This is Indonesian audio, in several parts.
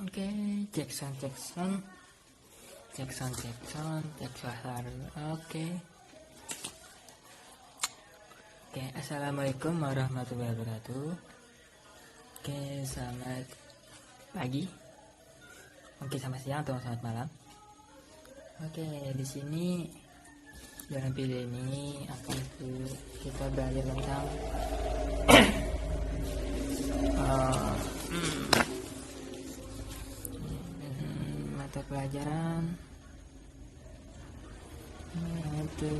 Oke, cek sound, cek suara. Oke, assalamualaikum warahmatullahi wabarakatuh. Oke, selamat pagi. Oke, selamat siang atau selamat malam. Oke, di sini dalam video ini kita belajar tentang mata pelajaran matematika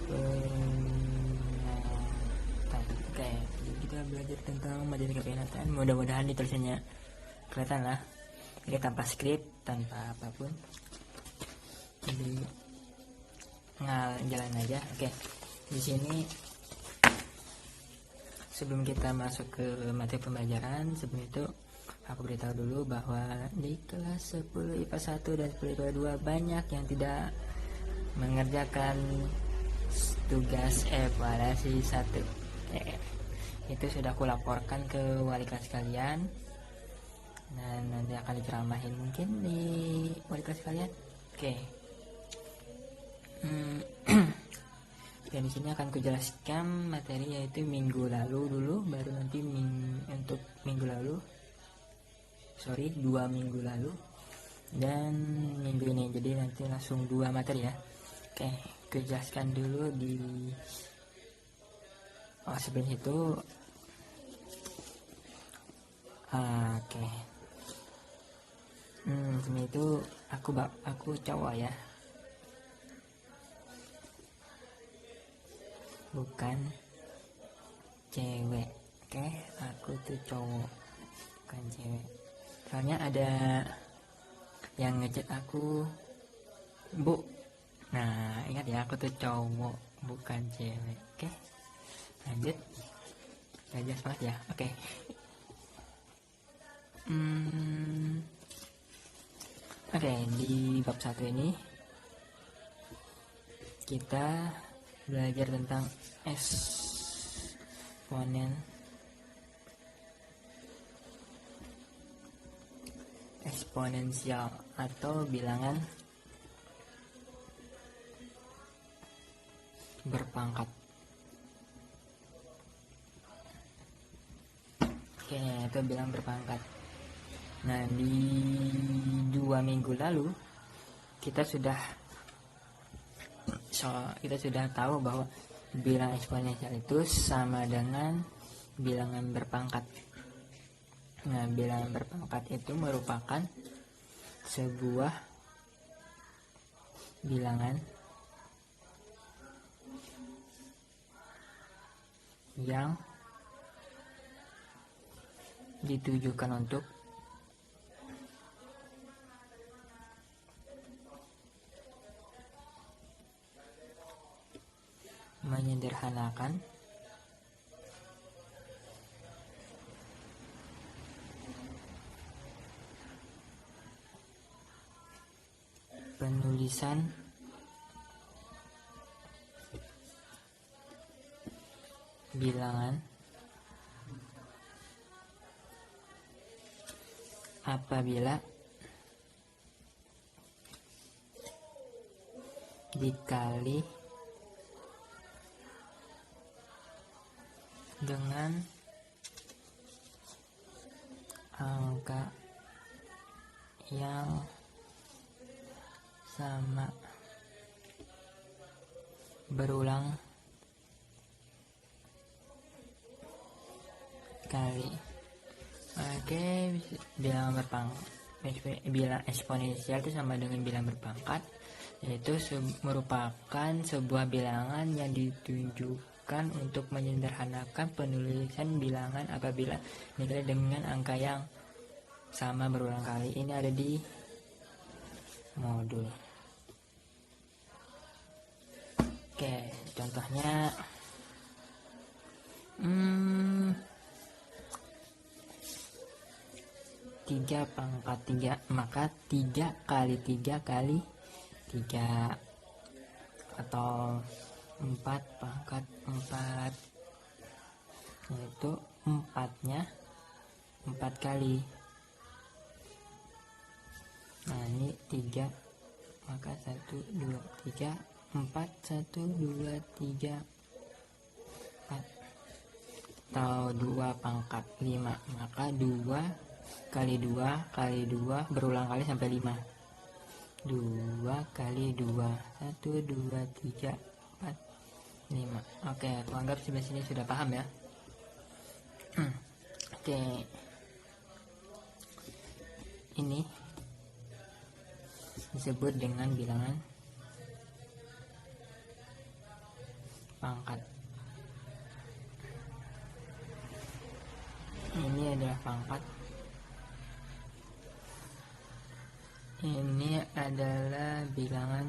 penata. Oke, kita belajar tentang matematika penata. Mudah-mudahan di tulisannya kelihatan lah. Ini tanpa skrip, tanpa apapun. Jadi jalan aja. Oke, di sini sebelum kita masuk ke materi pembelajaran, sebelum itu aku beritahu dulu bahwa di kelas 10 IPA 1 dan 10 IPA 2 banyak yang tidak mengerjakan tugas evaluasi 1. Itu sudah aku laporkan ke wali kelas kalian dan nanti akan diceramahin mungkin di wali kelas kalian. Oke. Dan di sini akan kujelaskan materi yaitu minggu lalu dulu, baru nanti untuk minggu lalu. 2 minggu lalu dan minggu ini. Jadi nanti langsung 2 materi ya. Oke, kujelaskan dulu sebelum itu. Oke. Sebelum itu aku cowok ya. Bukan cewek. Oke, aku tuh cowok, bukan cewek. Soalnya ada yang ngechat aku, Bu. Nah, ingat ya, aku tuh cowok, bukan cewek. Oke, lanjut. Belajar semangat ya. Oke. Oke, di bab 1 ini kita belajar tentang eksponensial atau bilangan berpangkat. Oke, itu bilangan berpangkat. Nah, di 2 minggu lalu kita sudah tahu bahwa bilangan eksponensial itu sama dengan bilangan berpangkat. Nah, bilangan berpangkat itu merupakan sebuah bilangan yang ditujukan untuk menyederhanakan penulisan bilangan apabila dikali dengan angka yang sama berulang kali. Oke, bilangan eksponensial itu sama dengan bilangan berpangkat, yaitu merupakan sebuah bilangan yang ditujukan untuk menyederhanakan penulisan bilangan apabila dikali dengan angka yang sama berulang kali. Ini ada di modul. Oke, contohnya 3 pangkat 3, maka 3 kali 3 kali 3 atau 4 pangkat 4. yaitu 4-nya 4 kali. Nah ini 3, maka 1 2 3 4, 1 2 3 4, atau 2 pangkat 5, maka 2 kali 2 kali 2 berulang kali sampai 5. 2 kali 2 1 2 3 4 5. Oke, aku anggap sampai sini sudah paham ya. Oke, ini disebut dengan bilangan pangkat. Ini adalah pangkat, ini adalah bilangan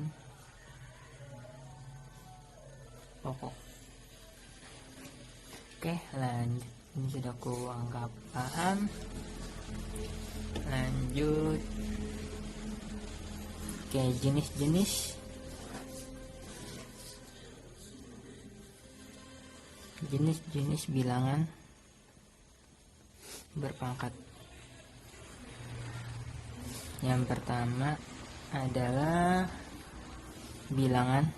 pokok. Oke, lanjut. Ini sudah aku anggap paham. Lanjut. Oke, jenis-jenis bilangan berpangkat. Yang pertama adalah bilangan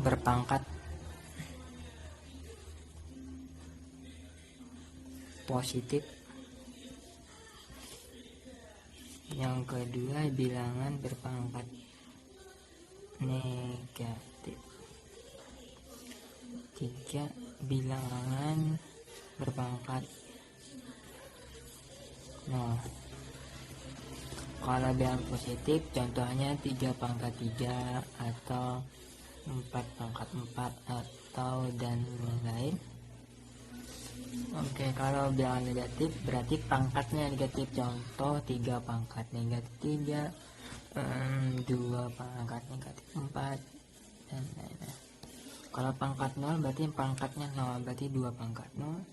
berpangkat positif. Yang kedua bilangan berpangkat negatif. 3 bilangan berpangkat 0. Kalau bilangan positif contohnya 3 pangkat 3 atau 4 pangkat 4 atau dan lain-lain. Oke, kalau bilangan negatif berarti pangkatnya negatif, contoh 3 pangkat negatif 3, 2 pangkat negatif 4 dan lain-lain. Kalau pangkat 0 berarti pangkatnya 0, berarti 2 pangkat 0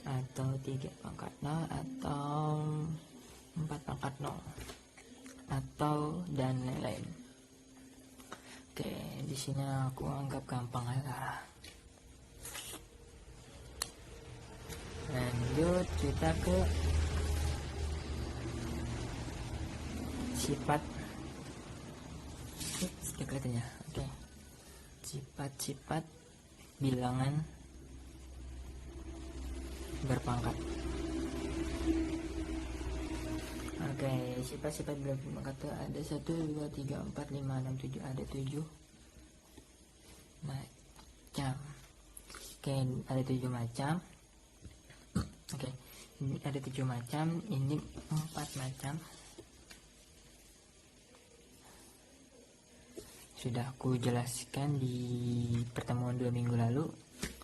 atau 3 pangkat 0 atau 4 pangkat 0 atau dan lain-lain. Oke, di sini aku anggap gampang lah. Lanjut kita ke sifat. Sudah kelihatan ya. Oke. Sifat-sifat bilangan berpangkat. Oke, sifat-sifat bilangan berpangkat itu ada 1 2 3 4 5 6 7, ada 7 macam. Oke, ada 7 macam. Oke, ini ada 7 macam, ini 4 macam. Sudah aku jelaskan di pertemuan 2 minggu lalu,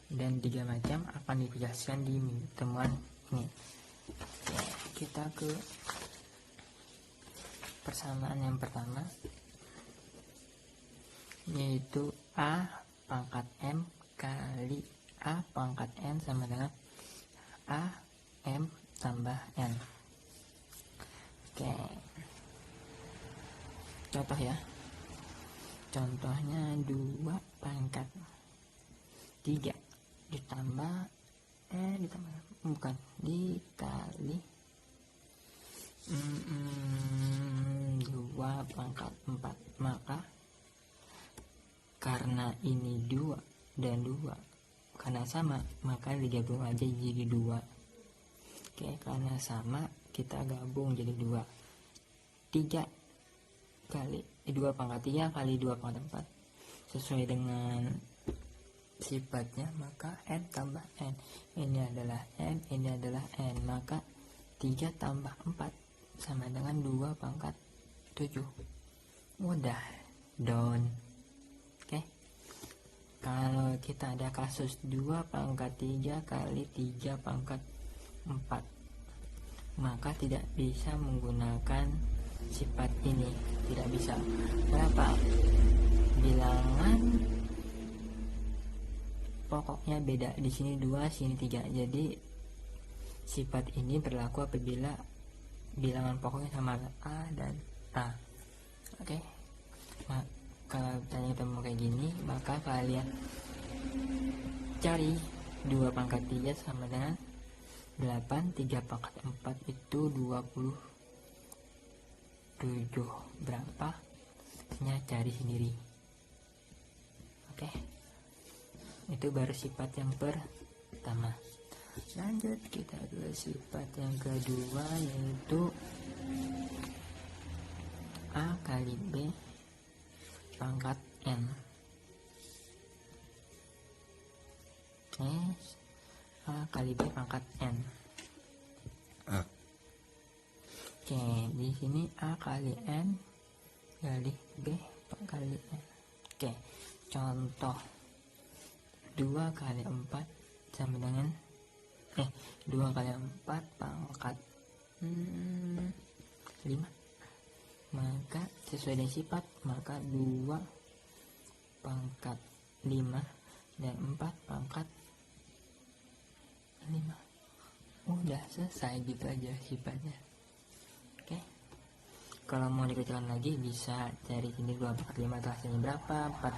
dan 3 macam akan dijelaskan di pertemuan ini. Oke, kita ke persamaan yang pertama, yaitu A pangkat M kali A pangkat N sama dengan A M tambah N. Oke, contoh ya. Contohnya 2 pangkat 3 ditambah dikali 2 pangkat 4. Maka karena ini 2 dan 2 karena sama, maka digabung aja jadi 2. Oke, karena sama kita gabung jadi 2. 3 kali 2 pangkat 3 kali 2 pangkat 4 sesuai dengan sifatnya, maka N tambah N. Ini adalah N, ini adalah N, maka 3 tambah 4 sama dengan 2 pangkat 7. Mudah don. Oke, kalau kita ada kasus 2 pangkat 3 kali 3 pangkat 4, maka tidak bisa menggunakan sifat ini, tidak bisa. Berapa? Bilangan pokoknya beda, di sini 2, sini 3. Jadi sifat ini berlaku apabila bilangan pokoknya sama A dan A. Oke. Kalau tanya ketemu kayak gini, maka kalian cari 2 pangkat 3 sama dengan 8, 3 pangkat 4 itu 27. Berapa? Cari sendiri. Oke. Itu baru sifat yang pertama. Lanjut kita ke sifat yang kedua, yaitu A kali B pangkat N. A kali B pangkat N. Oke, di sini A kali N kali B kali N. Oke, contoh 2 kali 4 sama dengan 2 kali 4 pangkat 5. Maka sesuai dengan sifat, maka 2 pangkat 5 dan 4 pangkat 5. Udah selesai, gitu aja sifatnya. Oke. Kalau mau dikecilkan lagi bisa cari sini 2 pangkat 5 itu hasilnya berapa, 4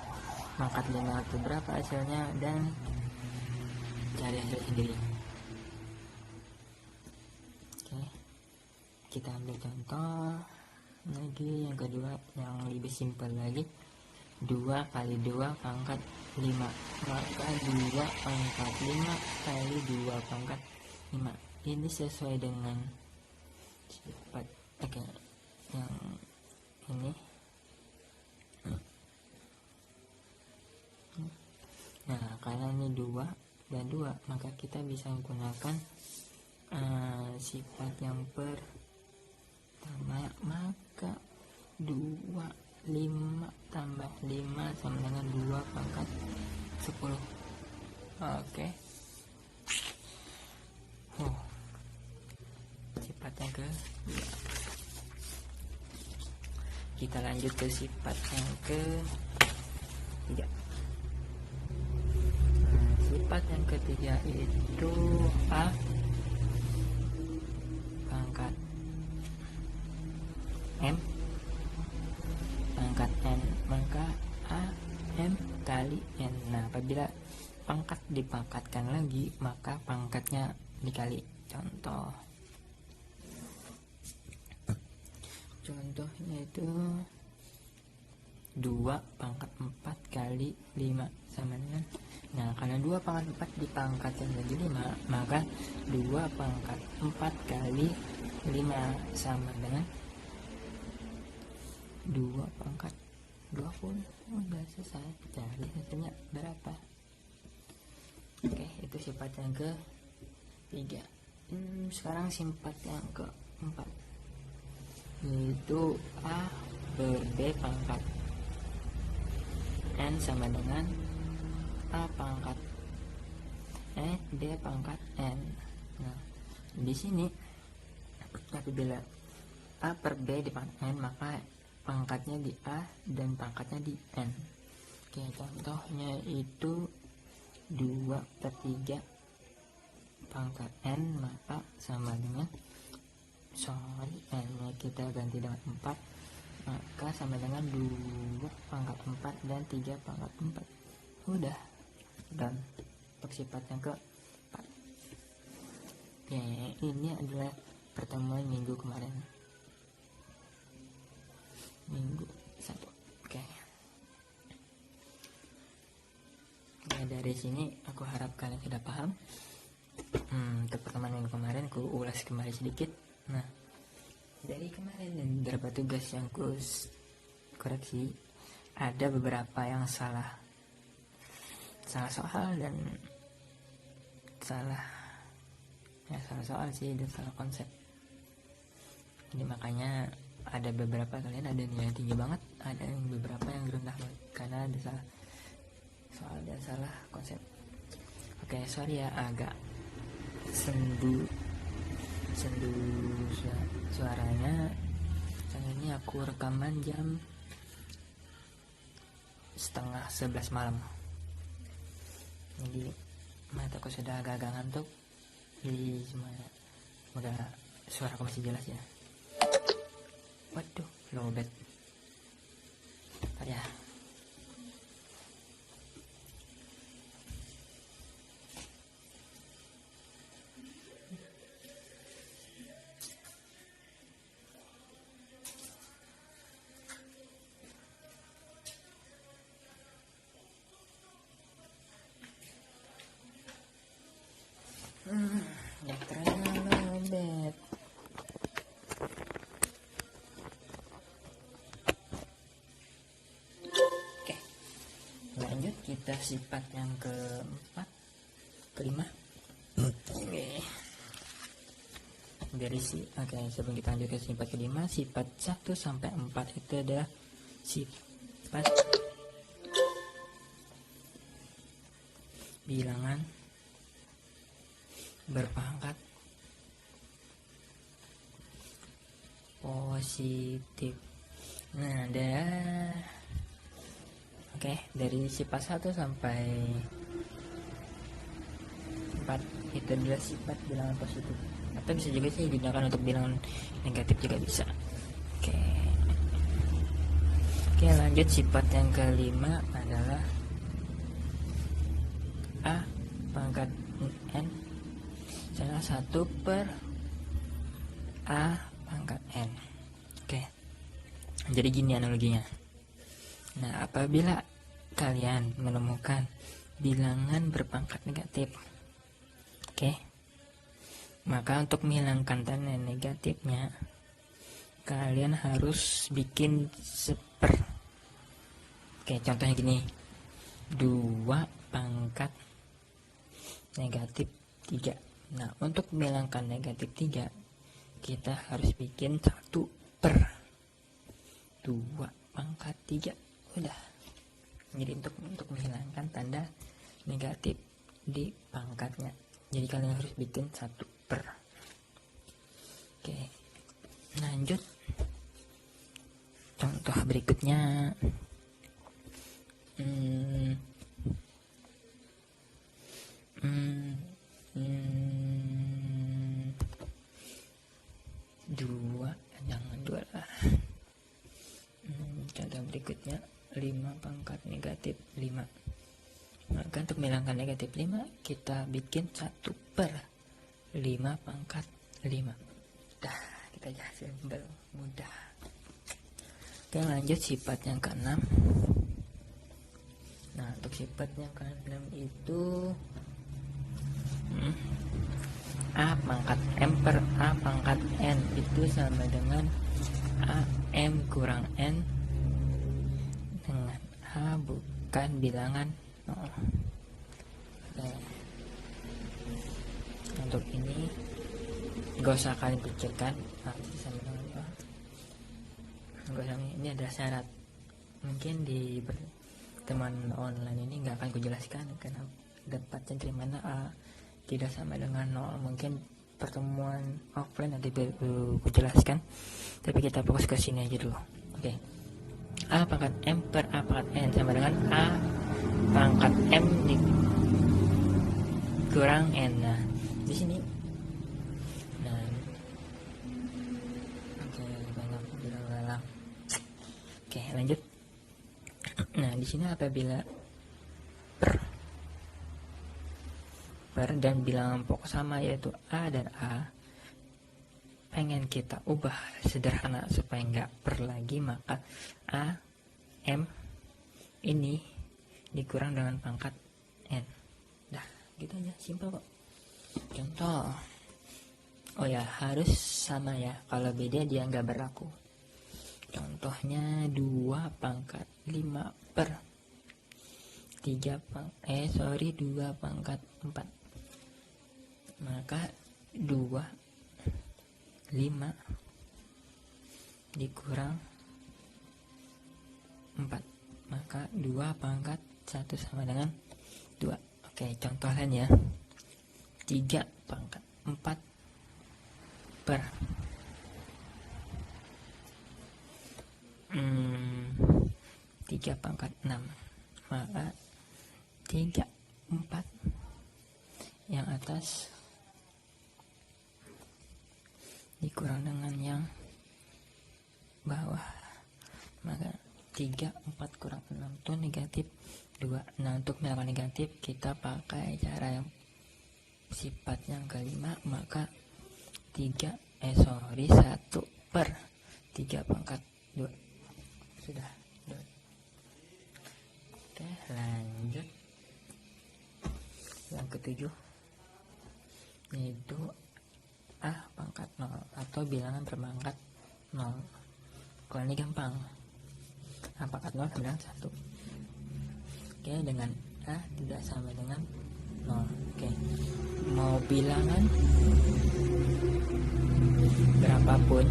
pangkat 5 itu berapa hasilnya, dan cari hasil sendiri. Oke. Kita ambil contoh lagi yang kedua yang lebih simpel lagi. 2 kali 2 pangkat 5, maka 2 pangkat 5 kali 2 pangkat 5. Ini sesuai dengan sifat. Oke, yang ini. Nah, karena ini 2 dan 2, maka kita bisa menggunakan sifat yang pertama, maka 2 5 tambah 5 sama dengan 2 pangkat 10. Oke. Sifat yang kedua. Kita lanjut ke sifat yang ketiga. Sifat yang ketiga itu A pangkat M pangkat N, maka A M kali N. Nah, apabila pangkat dipangkatkan lagi, maka pangkatnya dikali. Contohnya itu 2 pangkat 4 kali 5 sama dengan, nah karena 2 pangkat 4 dipangkatkan lagi 5, maka 2 pangkat 4 kali 5 sama dengan 2 pangkat 20. Udah selesai, cari hasilnya berapa. Oke, itu sifat yang ketiga. Sekarang sifat yang keempat, yaitu A per B pangkat N sama dengan A pangkat B pangkat N. Nah, di sini apabila A per B di pangkat N, maka pangkatnya di A dan pangkatnya di N. Oke, contohnya itu 2/3 pangkat N, maka sama dengan N nya kita ganti dengan 4, maka sama dengan 2 pangkat 4 dan 3 pangkat 4. Udah. Dan untuk sifat yang keempat. Oke, ini adalah pertemuan minggu kemarin. Minggu 1. Oke. Nah, dari sini aku harap kalian sudah paham. Untuk pertemuan minggu kemarin aku ulas kembali sedikit. Nah, dari kemarin dan beberapa tugas yang aku koreksi, ada beberapa yang salah soal dan salah soal sih, dan salah konsep. Jadi makanya ada beberapa kalian ada nilai tinggi banget, ada yang beberapa yang rendah banget karena ada salah soal dan salah konsep. Oke, sorry ya, agak sendu suaranya. Karena ini aku rekaman jam 10:30 malam, jadi mataku sudah agak ngantuk. Jadi semoga suaraku masih jelas ya. Waduh, lowbat. Bentar ya. kita sifat yang keempat, kelima. Oke. Sebelum kita lanjut ke sifat kelima, sifat 1 sampai 4 itu adalah sifat bilangan berpangkat positif. Nah, dari sifat 1 sampai 4 itu adalah sifat bilangan positif, atau bisa juga sih digunakan untuk bilangan negatif juga bisa. Oke, lanjut sifat yang kelima adalah A pangkat N salah 1 per A pangkat N. Oke, jadi gini analoginya. Nah, apabila kalian menemukan bilangan berpangkat negatif, maka untuk menghilangkan tanda negatifnya, kalian harus bikin seper. Contohnya gini, 2 pangkat negatif 3. Nah, untuk menghilangkan negatif 3, kita harus bikin 1 per 2 pangkat 3. Udah. Jadi untuk menghilangkan tanda negatif di pangkatnya, jadi kalian harus bikin 1 per. Lanjut contoh berikutnya. Contoh berikutnya 5 pangkat negatif 5. Maka untuk menghilangkan negatif 5, kita bikin 1 per 5 pangkat 5. Kita jelasin mudah. Lanjut sifat yang ke-6. Nah, untuk sifat yang ke-6 itu A pangkat M per A pangkat N itu sama dengan AM kurang N dengan A bukan bilangan 0. Untuk ini gak usah kalian pikirkan sama dengan apa. Ini adalah syarat. Mungkin di teman online ini gak akan kujelaskan karena dapatnya dari mana A tidak sama dengan 0. Mungkin pertemuan offline nanti baru kujelaskan, tapi kita fokus ke sini aja dulu. A pangkat M per A pangkat N sama dengan A pangkat M dikurang N. Nah, di sini lanjut. Nah, di sini apabila per dan bilangan pokok sama yaitu A dan A, pengen kita ubah sederhana supaya nggak per lagi, maka A M ini dikurang dengan pangkat N. Gitu aja, simpel kok. Contoh, harus sama ya, kalau beda dia nggak berlaku. Contohnya 2 pangkat 5 per 2 pangkat 4. Maka 2 5 dikurang 4, maka 2 pangkat 1 sama dengan 2. Contoh lain ya. 3 pangkat 4 per 3 pangkat 6, maka 3 4 yang atas dikurang dengan yang bawah, maka 3 4 kurang 6 itu negatif 2. Nah, untuk menghilangkan negatif kita pakai cara yang sifat yang kelima, maka 1 per 3 pangkat 2. Sudah. Lanjut yang ke-7, yaitu A pangkat 0 atau bilangan berpangkat 0. Kalau ini gampang, A pangkat 0 sama dengan 1. Oke, dengan A tidak sama dengan 0. Oke, mau bilangan berapapun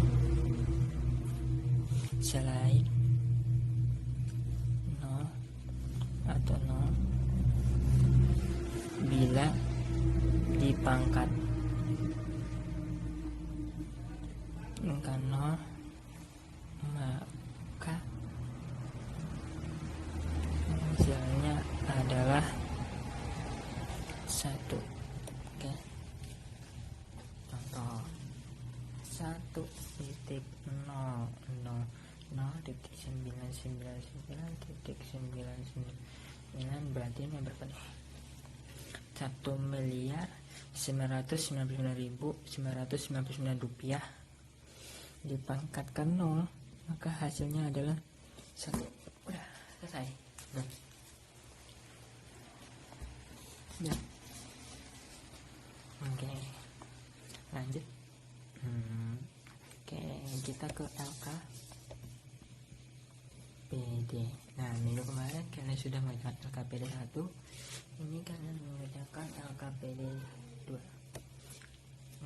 selain 0 atau 0 bila dipangkat dengan 0, maka hasilnya adalah 1. Oke, contoh 1,000.999.99 berarti ini berapa nih? 1.999.999 rupiah dipangkatkan 0, maka hasilnya adalah 1. Udah selesai. Ya. Oke, lanjut. Oke, kita ke LKPD. Nah, minggu kemarin kalian sudah mengerjakan LKPD 1. Ini kalian mengerjakan LKPD 2.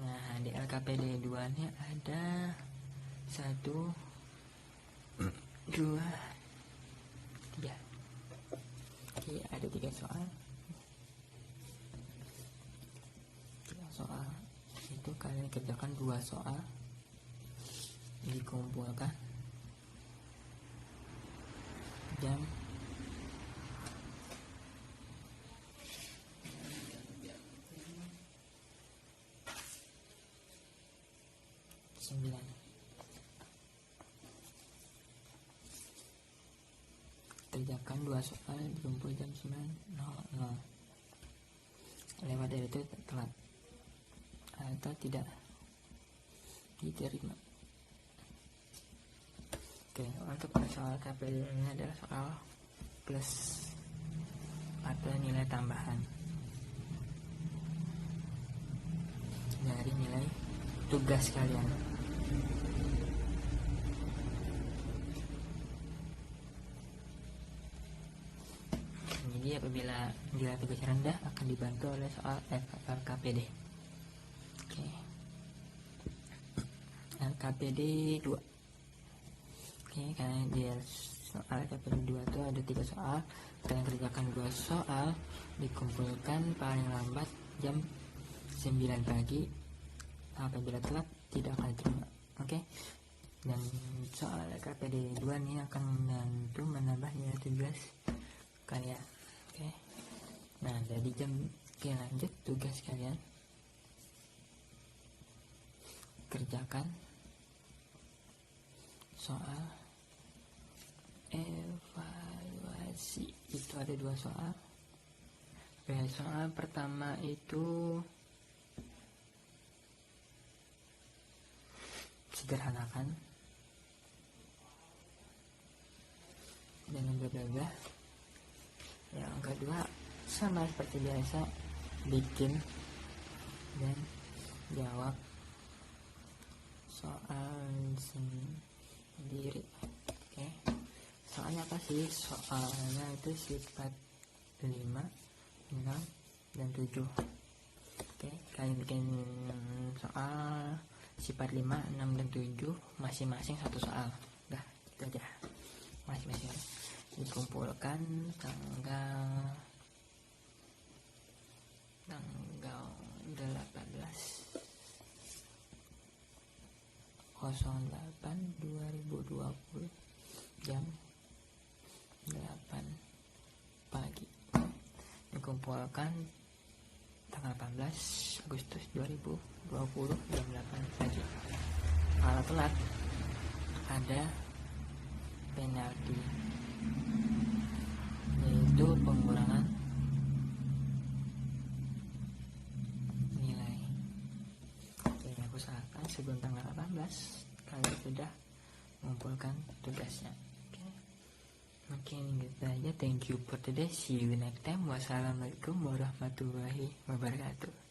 Nah, di LKPD 2 nya ada 1, 2, 3. Oke, ada 3 soal. 3 soal itu kalian kerjakan 2 soal, dikumpulkan jam 9. Kerjakan 2 soal, dikumpul jam 9.00. Lewat dari itu telat atau tidak diterima. Oke, untuk soal KPD ini adalah soal plus atau nilai tambahan dari nilai tugas kalian. Jadi apabila nilai tugas rendah akan dibantu oleh soal LKPD. Oke. LKPD 2. Oke, karena di soal LKPD 2 itu ada 3 soal. Kalian kerjakan 2 soal, dikumpulkan paling lambat jam 9 pagi. Apabila telat tidak akan diterima. Oke. Dan soal LKPD 2 ini akan membantu menambah nilai tugas kalian. Oke. Nah, jadi lanjut tugas kalian. Kerjakan soal evaluasi. Itu ada 2 soal. Soal pertama itu sederhanakan dengan bla. Yang kedua sama seperti biasa, bikin dan jawab soal sendiri. Oke. Soalnya apa sih? Soalnya itu sifat 5, 6, dan 7. Oke, kalian bikin soal sifat 5, 6, dan 7 masing-masing 1 soal. Udah, itu aja. Masing-masing dikumpulkan tanggal 18/08/2020 jam 8 pagi. Dikumpulkan tanggal 18 Agustus 2020 jam 8 pagi. Kalau telat ada penalti, yaitu pengurangan nilai. Oke, aku usahakan sebelum tanggal 18 kalian sudah mengumpulkan tugasnya. Oke, mungkin gitu aja. Thank you for today. See you next time. Wassalamualaikum warahmatullahi wabarakatuh.